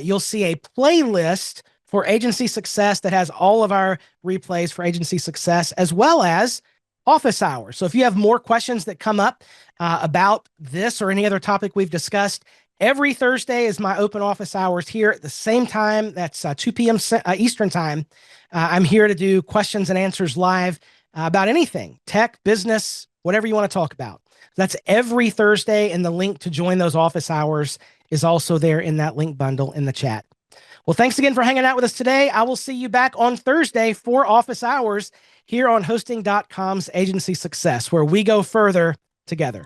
You'll see a playlist for Agency Success that has all of our replays for Agency Success, as well as office hours. So if you have more questions that come up about this or any other topic we've discussed, every Thursday is my open office hours here at the same time. That's 2 p.m. Eastern time. I'm here to do questions and answers live about anything, tech, business, whatever you want to talk about. That's every Thursday, and the link to join those office hours is also there in that link bundle in the chat. Well, thanks again for hanging out with us today. I will see you back on Thursday for office hours here on hosting.com's Agency Success, where we go further together.